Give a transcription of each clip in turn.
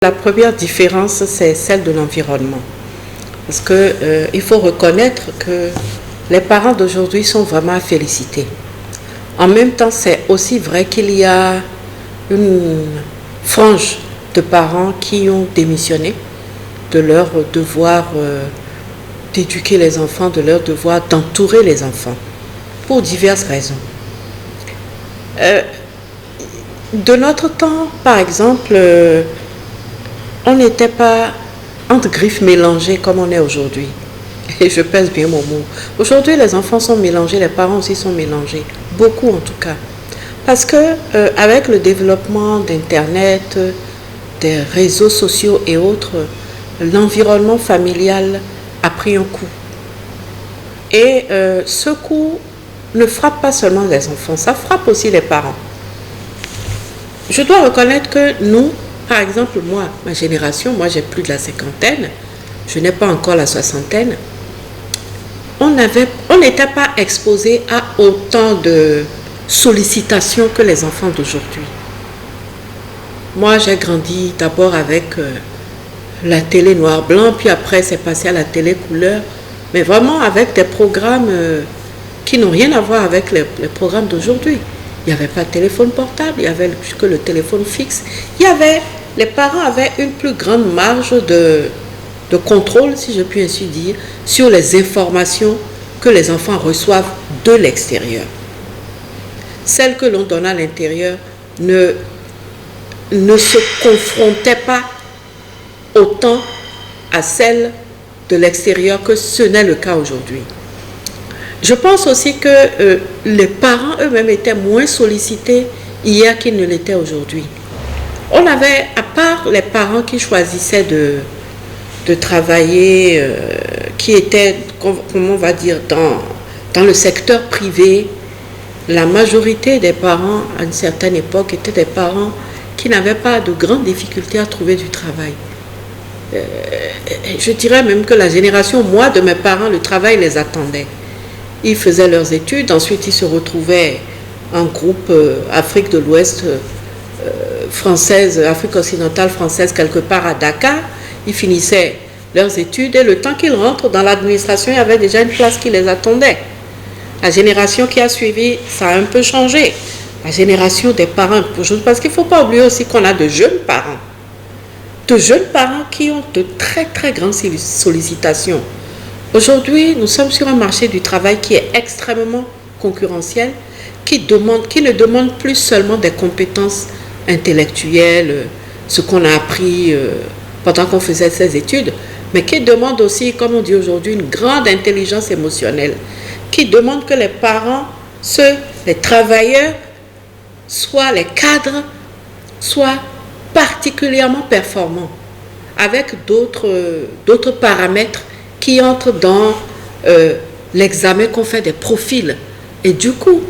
La première différence, c'est celle de l'environnement. Parce que il faut reconnaître que les parents d'aujourd'hui sont vraiment à féliciter. En même temps, c'est aussi vrai qu'il y a une frange de parents qui ont démissionné de leur devoir d'éduquer les enfants, de leur devoir d'entourer les enfants, pour diverses raisons. De notre temps, par exemple, on n'était pas entre griffes mélangées comme on est aujourd'hui. Et je pèse bien mon mot. Aujourd'hui, les enfants sont mélangés, les parents aussi sont mélangés. Beaucoup en tout cas. Parce que avec le développement d'Internet, des réseaux sociaux et autres, l'environnement familial a pris un coup. Et ce coup ne frappe pas seulement les enfants, ça frappe aussi les parents. Je dois reconnaître que nous, par exemple, moi, ma génération, moi j'ai plus de la cinquantaine, je n'ai pas encore la soixantaine, on n'était pas exposé à autant de sollicitations que les enfants d'aujourd'hui. Moi j'ai grandi d'abord avec la télé noir-blanc, puis après c'est passé à la télé couleur, mais vraiment avec des programmes qui n'ont rien à voir avec les programmes d'aujourd'hui. Il n'y avait pas de téléphone portable, il n'y avait que le téléphone fixe. Les parents avaient une plus grande marge de contrôle, si je puis ainsi dire, sur les informations que les enfants reçoivent de l'extérieur. Celles que l'on donne à l'intérieur ne se confrontaient pas autant à celles de l'extérieur que ce n'est le cas aujourd'hui. Je pense aussi que les parents eux-mêmes étaient moins sollicités hier qu'ils ne l'étaient aujourd'hui. On avait, à part les parents qui choisissaient de travailler, qui étaient, comment on va dire, dans le secteur privé, la majorité des parents, à une certaine époque, étaient des parents qui n'avaient pas de grandes difficultés à trouver du travail. Je dirais même que la génération, moi, de mes parents, le travail les attendait. Ils faisaient leurs études, ensuite ils se retrouvaient en groupe Afrique de l'Ouest française, Afrique occidentale française, quelque part à Dakar. Ils finissaient leurs études et le temps qu'ils rentrent dans l'administration, il y avait déjà une place qui les attendait. La génération qui a suivi, ça a un peu changé. La génération des parents, parce qu'il ne faut pas oublier aussi qu'on a de jeunes parents qui ont de très très grandes sollicitations. Aujourd'hui, nous sommes sur un marché du travail qui est extrêmement concurrentiel, qui ne demande plus seulement des compétences intellectuelles, ce qu'on a appris pendant qu'on faisait ses études, mais qui demande aussi, comme on dit aujourd'hui, une grande intelligence émotionnelle, qui demande que les parents, les travailleurs, soit les cadres, soient particulièrement performants, avec d'autres paramètres qui entrent dans l'examen qu'on fait des profils. Et du coup,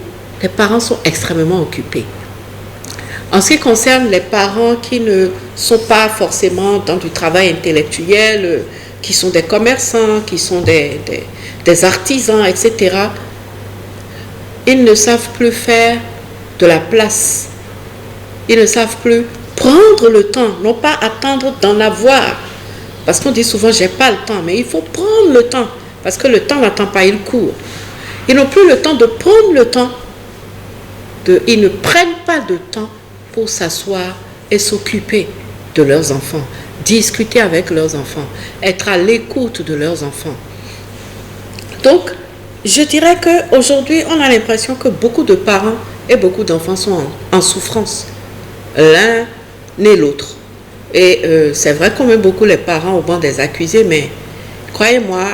les parents sont extrêmement occupés. En ce qui concerne les parents qui ne sont pas forcément dans du travail intellectuel, qui sont des commerçants, qui sont des artisans, etc., ils ne savent plus faire de la place. Ils ne savent plus prendre le temps, non pas attendre d'en avoir. Parce qu'on dit souvent, j'ai pas le temps, mais il faut prendre le temps, parce que le temps n'attend pas, il court. Ils n'ont plus le temps de prendre le temps, ils ne prennent pas de temps pour s'asseoir et s'occuper de leurs enfants, discuter avec leurs enfants, être à l'écoute de leurs enfants. Donc, je dirais qu'aujourd'hui, on a l'impression que beaucoup de parents et beaucoup d'enfants sont en souffrance, l'un et l'autre. Et c'est vrai qu'on met beaucoup les parents au banc des accusés, mais croyez-moi,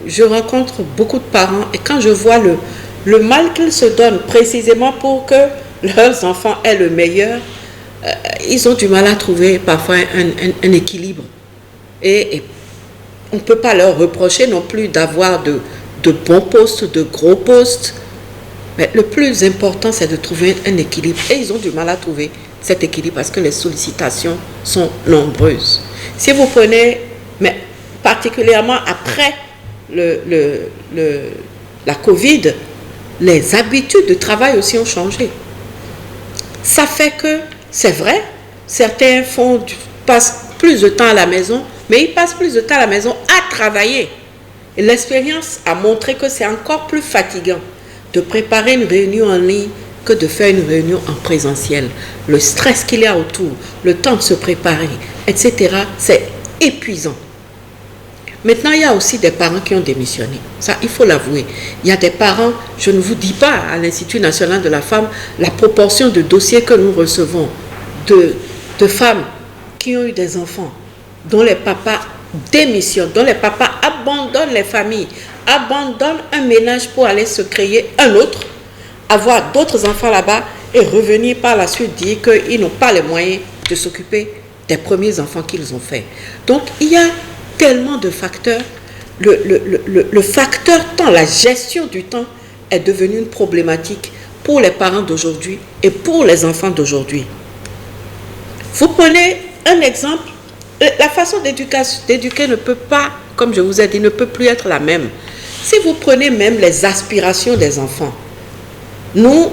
je rencontre beaucoup de parents et quand je vois le mal qu'ils se donnent précisément pour que leurs enfants aient le meilleur, ils ont du mal à trouver parfois un équilibre. Et on ne peut pas leur reprocher non plus d'avoir de bons postes, de gros postes. Mais le plus important, c'est de trouver un équilibre. Et ils ont du mal à trouver cet équilibre parce que les sollicitations sont nombreuses. Si vous prenez, mais particulièrement après la Covid, les habitudes de travail aussi ont changé. Ça fait que, c'est vrai, certains passent plus de temps à la maison, mais ils passent plus de temps à la maison à travailler. Et l'expérience a montré que c'est encore plus fatigant de préparer une réunion en ligne que de faire une réunion en présentiel. Le stress qu'il y a autour, le temps de se préparer, etc., c'est épuisant. Maintenant, il y a aussi des parents qui ont démissionné. Ça, il faut l'avouer. Il y a des parents, je ne vous dis pas à l'Institut national de la femme, la proportion de dossiers que nous recevons de femmes qui ont eu des enfants, dont les papas démissionnent, dont les papas abandonnent les familles, abandonnent un ménage pour aller se créer un autre, avoir d'autres enfants là-bas et revenir par la suite dire qu'ils n'ont pas les moyens de s'occuper des premiers enfants qu'ils ont faits. Donc, il y a tellement de facteurs. Le facteur temps, la gestion du temps est devenue une problématique pour les parents d'aujourd'hui et pour les enfants d'aujourd'hui. Vous prenez un exemple, la façon d'éduquer ne peut pas, comme je vous ai dit, ne peut plus être la même. Si vous prenez même les aspirations des enfants, nous,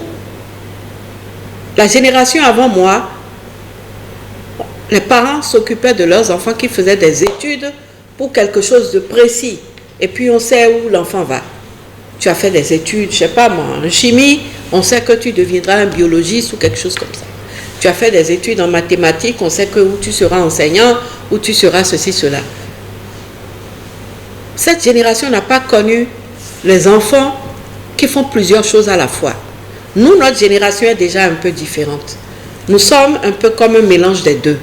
la génération avant moi, les parents s'occupaient de leurs enfants qui faisaient des études pour quelque chose de précis. Et puis on sait où l'enfant va. Tu as fait des études, je ne sais pas moi, en chimie, on sait que tu deviendras un biologiste ou quelque chose comme ça. Tu as fait des études en mathématiques, on sait que où tu seras enseignant, où tu seras ceci, cela. Cette génération n'a pas connu les enfants qui font plusieurs choses à la fois. Nous, notre génération est déjà un peu différente. Nous sommes un peu comme un mélange des deux.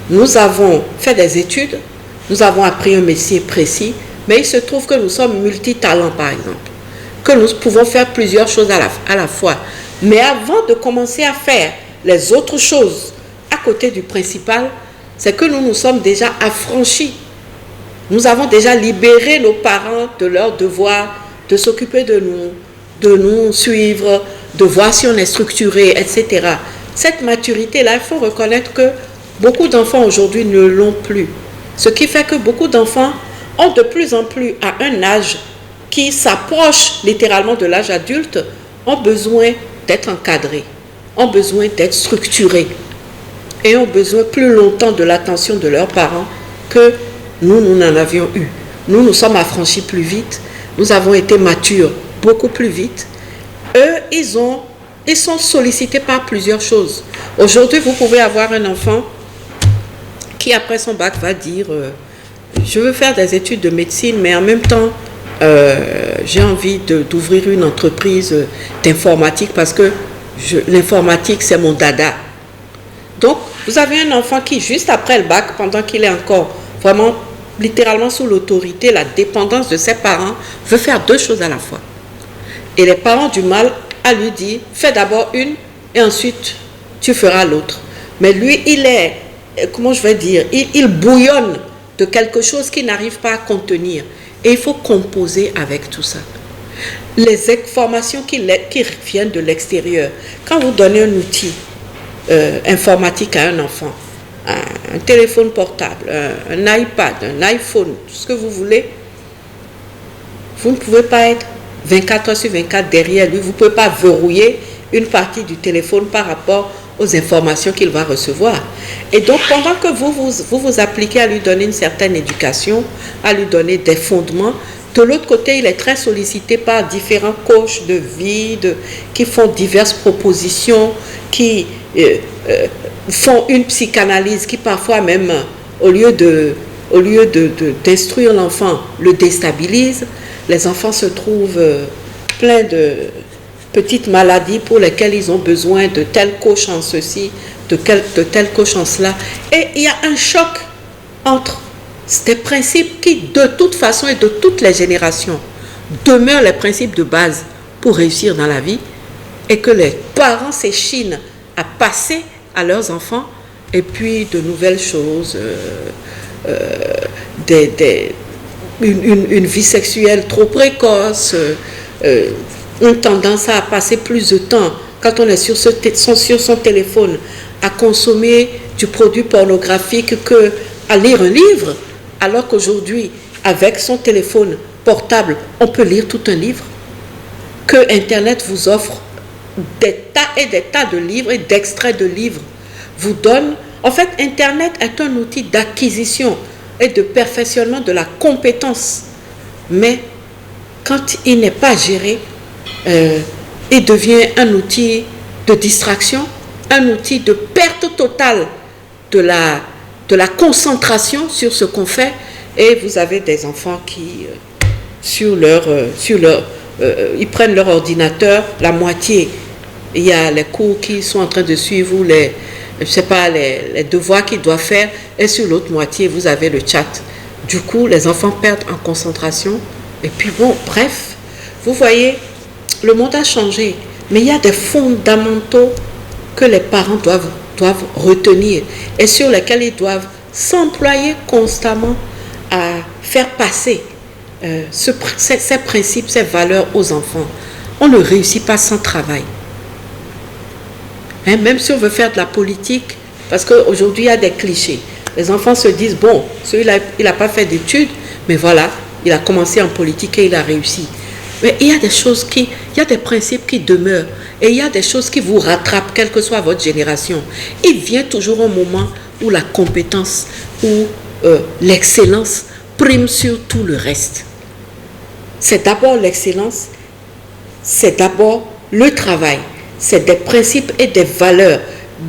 Nous avons fait des études, nous avons appris un métier précis, mais il se trouve que nous sommes multitalents, par exemple, que nous pouvons faire plusieurs choses à la fois. Mais avant de commencer à faire les autres choses à côté du principal, c'est que nous nous sommes déjà affranchis. Nous avons déjà libéré nos parents de leur devoir de s'occuper de nous suivre, de voir si on est structuré, etc. Cette maturité-là, il faut reconnaître que beaucoup d'enfants aujourd'hui ne l'ont plus. Ce qui fait que beaucoup d'enfants ont de plus en plus, à un âge qui s'approche littéralement de l'âge adulte, ont besoin d'être encadrés, ont besoin d'être structurés et ont besoin plus longtemps de l'attention de leurs parents que nous n'en avions eu. Nous nous sommes affranchis plus vite, nous avons été matures beaucoup plus vite. Eux, ils sont sollicités par plusieurs choses. Aujourd'hui, vous pouvez avoir un enfant qui, après son bac, va dire je veux faire des études de médecine, mais en même temps, j'ai envie d'ouvrir une entreprise d'informatique parce que l'informatique, c'est mon dada. Donc, vous avez un enfant qui, juste après le bac, pendant qu'il est encore vraiment littéralement sous l'autorité, la dépendance de ses parents, veut faire deux choses à la fois. Et les parents ont du mal à lui dire, fais d'abord une et ensuite tu feras l'autre. Mais lui, il est, comment je vais dire, il bouillonne de quelque chose qu'il n'arrive pas à contenir. Et il faut composer avec tout ça. Les informations qui viennent de l'extérieur. Quand vous donnez un outil informatique à un enfant, un téléphone portable, un iPad, un iPhone, tout ce que vous voulez, vous ne pouvez pas être 24 heures sur 24 derrière lui. Vous ne pouvez pas verrouiller une partie du téléphone par rapport aux informations qu'il va recevoir. Et donc, pendant que vous appliquez à lui donner une certaine éducation, à lui donner des fondements, de l'autre côté, il est très sollicité par différents coachs de vie qui font diverses propositions, qui font une psychanalyse qui parfois même, au lieu d'instruire l'enfant, le déstabilise. Les enfants se trouvent pleins de petites maladies pour lesquelles ils ont besoin de tel coach en ceci, de tel coach en cela. Et il y a un choc entre des principes qui, de toute façon et de toutes les générations, demeurent les principes de base pour réussir dans la vie, et que les parents s'échinent à passer à leurs enfants, et puis de nouvelles choses, une vie sexuelle trop précoce, une tendance à passer plus de temps quand on est sur son téléphone à consommer du produit pornographique qu'à lire un livre, alors qu'aujourd'hui, avec son téléphone portable, on peut lire tout un livre, que Internet vous offre des tas et des tas de livres et d'extraits de livres, vous donne En fait, Internet est un outil d'acquisition et de perfectionnement de la compétence. Mais quand il n'est pas géré, il devient un outil de distraction, un outil de perte totale de la concentration sur ce qu'on fait. Et vous avez des enfants qui, ils prennent leur ordinateur, la moitié, il y a les cours qu'ils sont en train de suivre ou les devoirs qu'ils doivent faire, et sur l'autre moitié, vous avez le chat. Du coup, les enfants perdent en concentration. Et puis bon, bref, vous voyez, le monde a changé, mais il y a des fondamentaux que les parents doivent retenir et sur lesquels ils doivent s'employer constamment à faire passer ces principes, ces valeurs aux enfants. On ne réussit pas sans travail. Même si on veut faire de la politique, parce qu'aujourd'hui il y a des clichés. Les enfants se disent, bon, celui-là, il n'a pas fait d'études, mais voilà, il a commencé en politique et il a réussi. Mais il y a des principes qui demeurent. Et il y a des choses qui vous rattrapent, quelle que soit votre génération. Il vient toujours un moment où la compétence, où l'excellence prime sur tout le reste. C'est d'abord l'excellence, c'est d'abord le travail. C'est des principes et des valeurs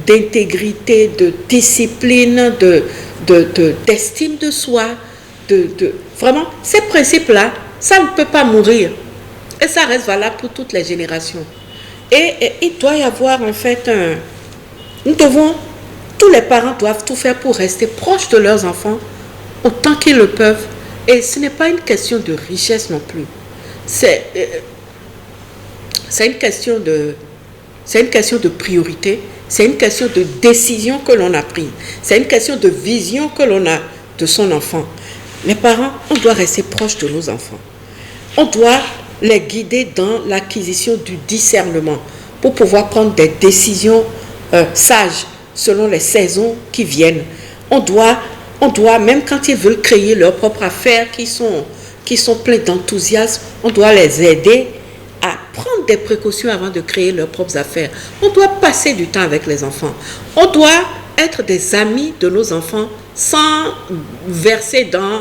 d'intégrité, de discipline, d'estime de soi. Vraiment, ces principes-là, ça ne peut pas mourir. Et ça reste valable pour toutes les générations. Et il doit y avoir en fait tous les parents doivent tout faire pour rester proches de leurs enfants autant qu'ils le peuvent. Et ce n'est pas une question de richesse non plus. C'est une question de priorité, c'est une question de décision que l'on a prise, c'est une question de vision que l'on a de son enfant. Les parents, on doit rester proche de nos enfants. On doit les guider dans l'acquisition du discernement pour pouvoir prendre des décisions sages selon les saisons qui viennent. On doit, même quand ils veulent créer leurs propres affaires qui sont pleines d'enthousiasme, on doit les aider à prendre des précautions avant de créer leurs propres affaires. On doit passer du temps avec les enfants. On doit être des amis de nos enfants sans verser dans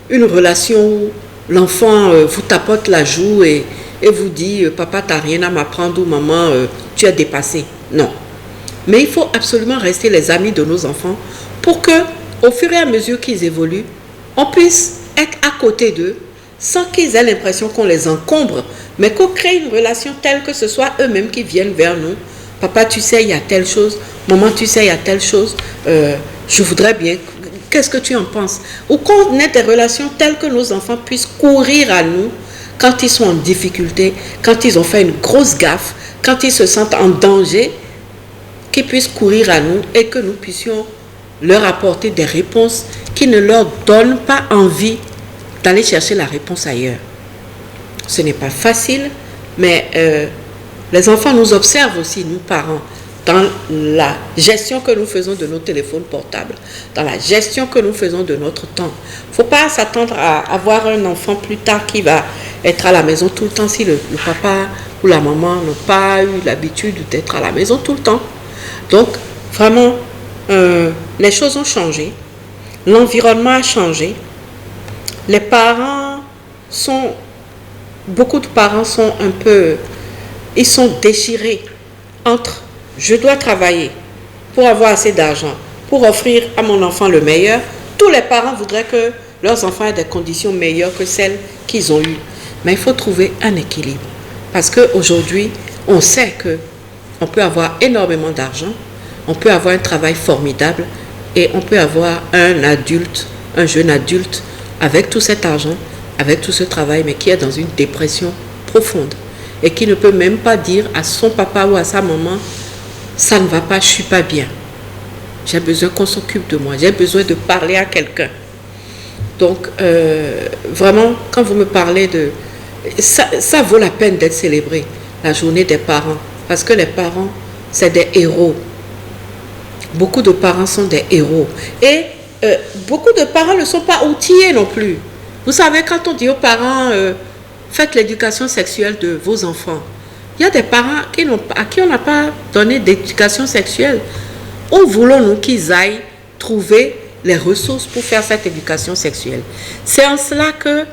une relation où l'enfant vous tapote la joue et vous dit « Papa, tu n'as rien à m'apprendre » ou « Maman, tu as dépassé ». Non. Mais il faut absolument rester les amis de nos enfants pour que, au fur et à mesure qu'ils évoluent, on puisse être à côté d'eux sans qu'ils aient l'impression qu'on les encombre, mais qu'on crée une relation telle que ce soit eux-mêmes qui viennent vers nous. « Papa, tu sais, il y a telle chose. Maman, tu sais, il y a telle chose. Je voudrais bien. Qu'est-ce que tu en penses ?» Ou qu'on ait des relations telles que nos enfants puissent courir à nous quand ils sont en difficulté, quand ils ont fait une grosse gaffe, quand ils se sentent en danger, qu'ils puissent courir à nous et que nous puissions leur apporter des réponses qui ne leur donnent pas envie d'aller chercher la réponse ailleurs. Ce n'est pas facile, mais les enfants nous observent aussi, nous parents, dans la gestion que nous faisons de nos téléphones portables, dans la gestion que nous faisons de notre temps. Il ne faut pas s'attendre à avoir un enfant plus tard qui va être à la maison tout le temps si le papa ou la maman n'ont pas eu l'habitude d'être à la maison tout le temps. Donc, vraiment, les choses ont changé, l'environnement a changé, les parents beaucoup de parents sont ils sont déchirés entre je dois travailler pour avoir assez d'argent, pour offrir à mon enfant le meilleur. Tous les parents voudraient que leurs enfants aient des conditions meilleures que celles qu'ils ont eues. Mais il faut trouver un équilibre. Parce qu'aujourd'hui, on sait qu'on peut avoir énormément d'argent, on peut avoir un travail formidable et on peut avoir un jeune adulte avec tout cet argent, avec tout ce travail, mais qui est dans une dépression profonde et qui ne peut même pas dire à son papa ou à sa maman « ça ne va pas, je ne suis pas bien. J'ai besoin qu'on s'occupe de moi, j'ai besoin de parler à quelqu'un. » Donc, vraiment, quand vous me parlez de... Ça vaut la peine d'être célébré, la journée des parents, parce que les parents, c'est des héros. Beaucoup de parents sont des héros. Et beaucoup de parents ne sont pas outillés non plus. Vous savez, quand on dit aux parents, faites l'éducation sexuelle de vos enfants, il y a des parents à qui on n'a pas donné d'éducation sexuelle. Où voulons-nous qu'ils aillent trouver les ressources pour faire cette éducation sexuelle? C'est en cela que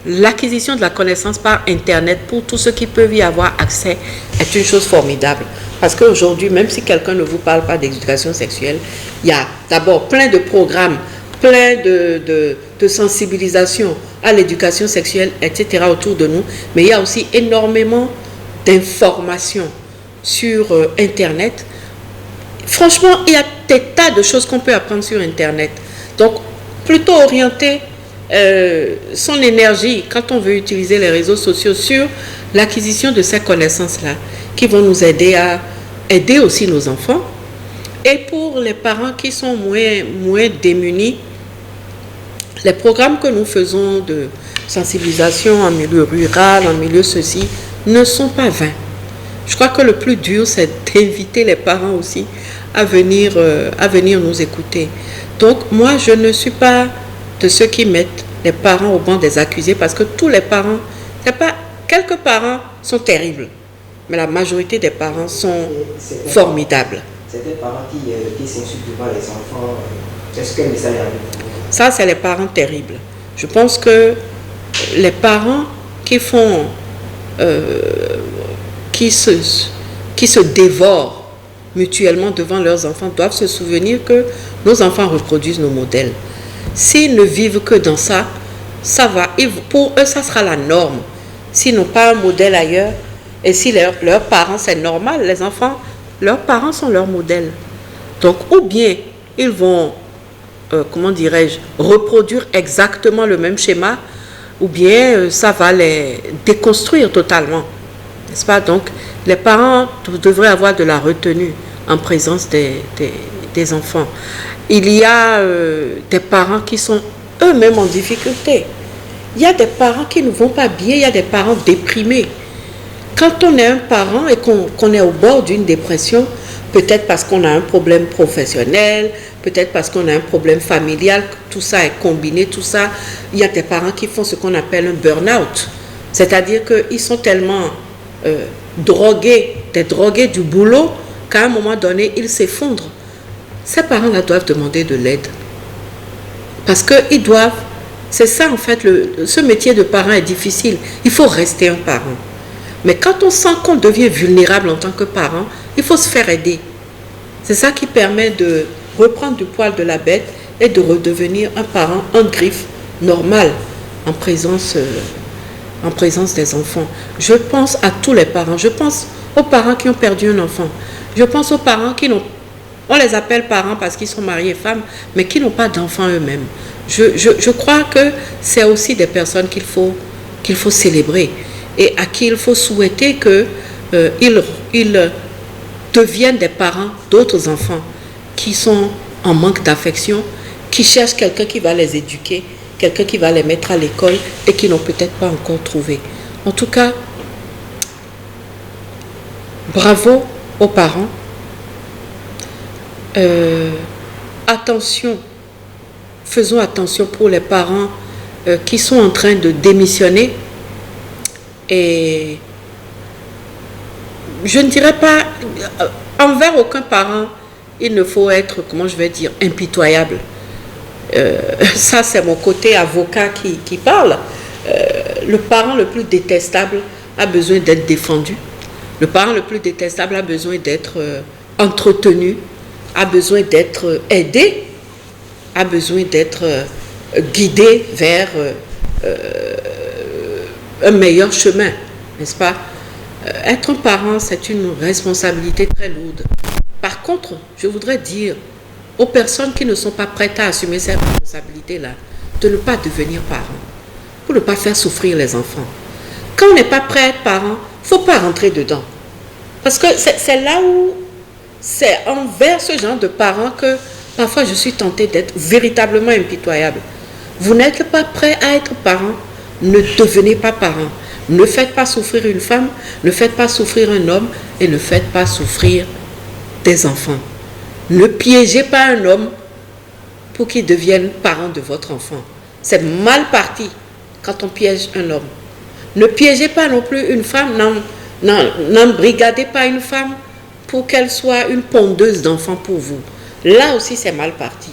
l'acquisition de la connaissance par Internet pour tous ceux qui peuvent y avoir accès est une chose formidable. Parce qu'aujourd'hui, même si quelqu'un ne vous parle pas d'éducation sexuelle, il y a d'abord plein de programmes, plein de sensibilisation à l'éducation sexuelle, etc. autour de nous, mais il y a aussi énormément d'informations sur Internet. Franchement, il y a des tas de choses qu'on peut apprendre sur Internet. Donc, plutôt orienter son énergie, quand on veut utiliser les réseaux sociaux, sur l'acquisition de ces connaissances-là, qui vont nous aider à aider aussi nos enfants. Et pour les parents qui sont moins démunis, les programmes que nous faisons de sensibilisation en milieu rural, en milieu ceci, ne sont pas vains. Je crois que le plus dur, c'est d'inviter les parents aussi à venir nous écouter. Donc, moi, je ne suis pas de ceux qui mettent les parents au banc des accusés, parce que tous les parents, quelques parents sont terribles, mais la majorité des parents sont formidables. C'est des parents qui s'insultent devant les enfants. Est-ce que le message arrive? Ça, c'est les parents terribles. Je pense que les parents qui font, qui se dévorent mutuellement devant leurs enfants doivent se souvenir que nos enfants reproduisent nos modèles. S'ils ne vivent que dans ça, ça va. Pour eux, ça sera la norme. S'ils n'ont pas un modèle ailleurs, et si leurs parents, c'est normal, les enfants, leurs parents sont leurs modèles. Donc, ou bien ils vont, comment dirais-je, reproduire exactement le même schéma, ou bien ça va les déconstruire totalement. N'est-ce pas? Donc, les parents devraient avoir de la retenue en présence des enfants. Il y a des parents qui sont eux-mêmes en difficulté. Il y a des parents qui ne vont pas bien, il y a des parents déprimés. Quand on est un parent et qu'on est au bord d'une dépression, peut-être parce qu'on a un problème professionnel, peut-être parce qu'on a un problème familial, tout ça est combiné, tout ça, il y a des parents qui font ce qu'on appelle un burn-out. C'est-à-dire qu'ils sont tellement drogués du boulot, qu'à un moment donné, ils s'effondrent. Ces parents-là doivent demander de l'aide. Parce qu'ils doivent, c'est ça en fait, ce métier de parent est difficile. Il faut rester un parent. Mais quand on sent qu'on devient vulnérable en tant que parent, il faut se faire aider. C'est ça qui permet de reprendre du poil de la bête et de redevenir un parent en griffe normal en présence des enfants. Je pense à tous les parents. Je pense aux parents qui ont perdu un enfant. Je pense aux parents qui n'ont... On les appelle parents parce qu'ils sont mariés femmes, mais qui n'ont pas d'enfants eux-mêmes. Je crois que c'est aussi des personnes qu'il faut célébrer et à qui il faut souhaiter qu'ils deviennent des parents d'autres enfants qui sont en manque d'affection, qui cherchent quelqu'un qui va les éduquer, quelqu'un qui va les mettre à l'école et qui n'ont peut-être pas encore trouvé. En tout cas, bravo aux parents. Attention, faisons attention pour les parents qui sont en train de démissionner. Et je ne dirais pas, envers aucun parent, il ne faut être, comment je vais dire, impitoyable. Ça, c'est mon côté avocat qui parle. Le parent le plus détestable a besoin d'être défendu. Le parent le plus détestable a besoin d'être entretenu, a besoin d'être aidé, a besoin d'être guidé vers un meilleur chemin, n'est-ce pas? Être un parent, c'est une responsabilité très lourde. Par contre, je voudrais dire aux personnes qui ne sont pas prêtes à assumer ces responsabilités-là, de ne pas devenir parent, pour ne pas faire souffrir les enfants. Quand on n'est pas prêt à être parent, il ne faut pas rentrer dedans. Parce que c'est là où c'est envers ce genre de parents que parfois je suis tentée d'être véritablement impitoyable. Vous n'êtes pas prêt à être parent, ne devenez pas parent. Ne faites pas souffrir une femme, ne faites pas souffrir un homme et ne faites pas souffrir des enfants. Ne piégez pas un homme pour qu'il devienne parent de votre enfant. C'est mal parti quand on piège un homme. Ne piégez pas non plus une femme, n'embrigadez pas une femme pour qu'elle soit une pondeuse d'enfants pour vous. Là aussi, c'est mal parti.